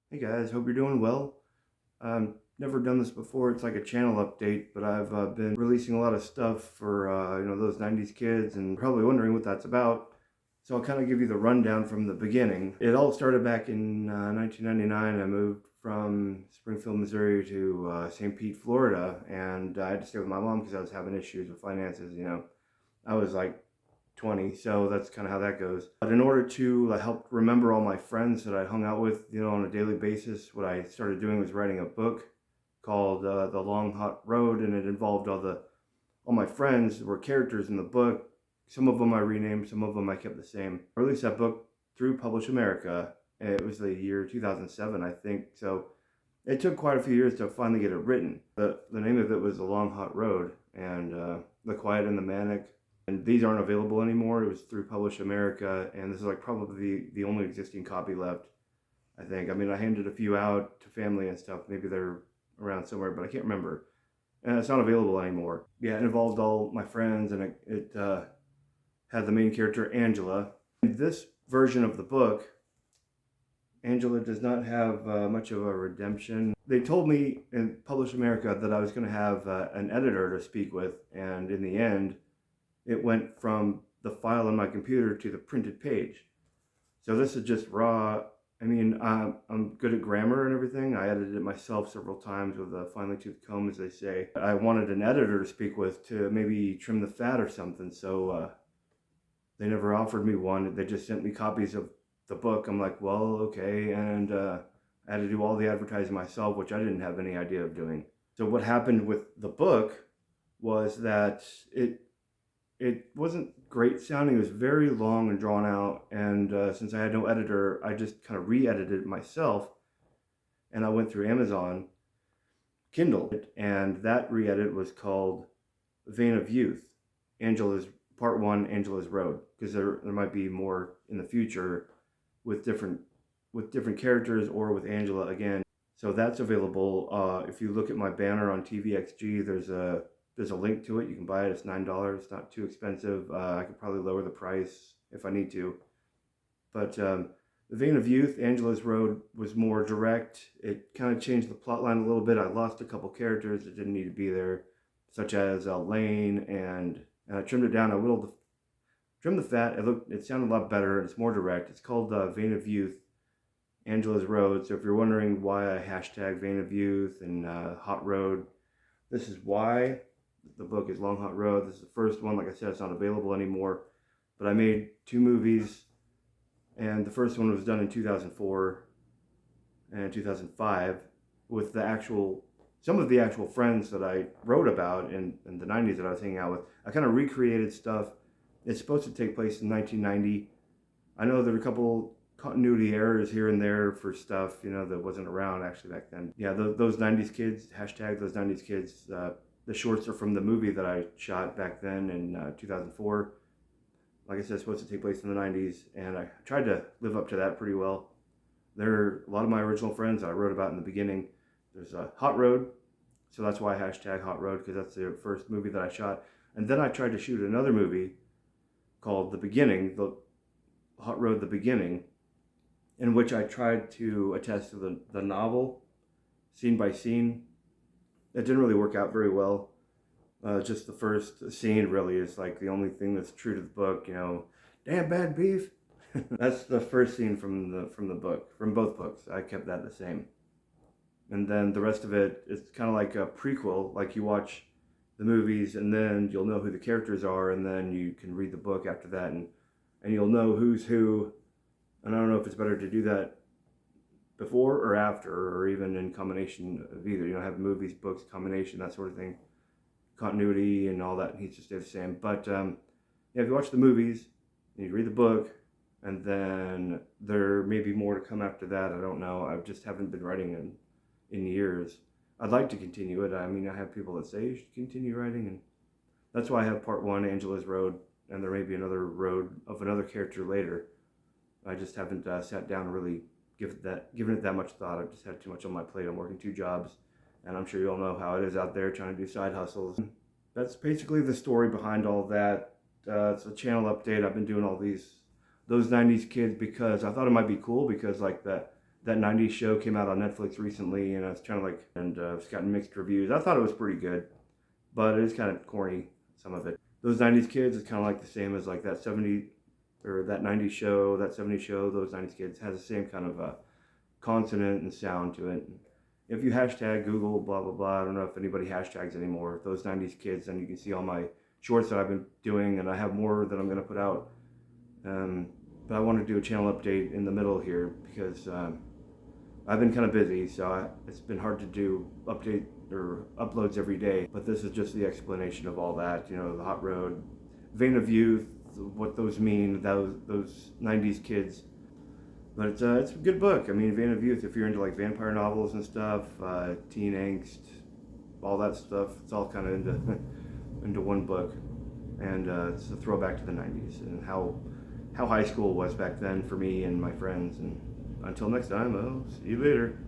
Hey guys, hope you're doing well. Never done this before. It's like a channel update, but I've been releasing a lot of stuff for those '90s kids, and probably wondering what that's about. So I'll kind of give you the rundown from the beginning. It all started back in 1999. I moved from Springfield, Missouri to St. Pete, Florida, and I had to stay with my mom because I was having issues with finances. I was like 20, so that's kind of how that goes. But in order to help remember all my friends that I hung out with, on a daily basis, what I started doing was writing a book called The Long Hot Road, and it involved all my friends were characters in the book. Some of them I renamed, some of them I kept the same. I released that book through Publish America. It was the year 2007, I think. So it took quite a few years to finally get it written. The name of it was The Long Hot Road, and The Quiet and the Manic. And these aren't available anymore. It was through Publish America, and this is like probably the only existing copy left, I think. I mean, I handed a few out to family and stuff. Maybe they're around somewhere, but I can't remember. And it's not available anymore. Yeah, it involved all my friends, and it had the main character, Angela. In this version of the book, Angela does not have much of a redemption. They told me in Publish America that I was going to have an editor to speak with, and in the end, it went from the file on my computer to the printed page. So this is just raw. I mean, I'm good at grammar and everything. I edited it myself several times with a finely toothed comb, as they say. I wanted an editor to speak with to maybe trim the fat or something, so they never offered me one. They just sent me copies of the book. I'm like, well, okay, and I had to do all the advertising myself, which I didn't have any idea of doing. So what happened with the book was that it wasn't great sounding. It was very long and drawn out, and since I had no editor, I just kind of re-edited it myself, and I went through Amazon Kindle, and that re-edit was called Vein of Youth, Angela's Part 1, Angela's Road, because there might be more in the future with different characters or with Angela again. So that's available. If you look at my banner on TVXG, there's a link to it. You can buy it. It's $9. It's not too expensive. I could probably lower the price if I need to. But The Vein of Youth, Angela's Road, was more direct. It kind of changed the plot line a little bit. I lost a couple characters that didn't need to be there, such as Lane, and I trimmed it down. I trimmed the fat. It sounded a lot better. It's more direct. It's called Vein of Youth, Angela's Road. So if you're wondering why I hashtag Vein of Youth and Hot Road, this is why. The book is Long Hot Road. This is the first one. Like I said, it's not available anymore. But I made two movies, and the first one was done in 2004 and 2005 with some of the actual friends that I wrote about in the 90s that I was hanging out with. I kind of recreated stuff. It's supposed to take place in 1990. I know there were a couple continuity errors here and there for stuff, that wasn't around actually back then. Yeah, those 90s kids, hashtag those 90s kids, the shorts are from the movie that I shot back then in 2004. Like I said, it's supposed to take place in the 90s, and I tried to live up to that pretty well. There are a lot of my original friends I wrote about in the beginning. There's a Hot Road, so that's why I hashtag Hot Road, because that's the first movie that I shot. And then I tried to shoot another movie called The Beginning, the Hot Road The Beginning, in which I tried to attest to the novel, scene by scene. It didn't really work out very well. Just the first scene really is like the only thing that's true to the book. Damn bad beef. That's the first scene from the book, from both books. I kept that the same, and then the rest of it is kind of like a prequel. Like you watch the movies, and then you'll know who the characters are, and then you can read the book after that, and you'll know who's who. And I don't know if it's better to do that before or after, or even in combination of either. Have movies, books, combination, that sort of thing. Continuity and all that needs to stay the same. But yeah, if you watch the movies, you read the book, and then there may be more to come after that. I don't know. I just haven't been writing in years. I'd like to continue it. I mean, I have people that say you should continue writing, and that's why I have Part 1, Angela's Road, and there may be another road of another character later. I just haven't sat down and really given it that much thought. I've just had too much on my plate. I'm working two jobs, and I'm sure you all know how it is out there trying to do side hustles. That's basically the story behind all that. It's a channel update. I've been doing all those 90s kids because I thought it might be cool, because like the That 90s show came out on Netflix recently, and it's kind of like, and it's gotten mixed reviews. I thought it was pretty good, but it is kind of corny, some of it. Those 90s kids is kind of like the same as like that 70 or that 90s show, that 70s show. Those 90s kids has the same kind of consonant and sound to it. If you hashtag Google blah blah blah, I don't know if anybody hashtags anymore, those 90s kids, then you can see all my shorts that I've been doing, and I have more that I'm going to put out. But I want to do a channel update in the middle here because I've been kind of busy, so it's been hard to do update or uploads every day. But this is just the explanation of all that, you know, the Hot Rod, Vein of Youth, what those mean, those 90s kids. But it's a good book. I mean, Vein of Youth, if you're into like vampire novels and stuff, teen angst, all that stuff, it's all kind of into one book. And it's a throwback to the 90s and how high school was back then for me and my friends. And until next time, I'll see you later.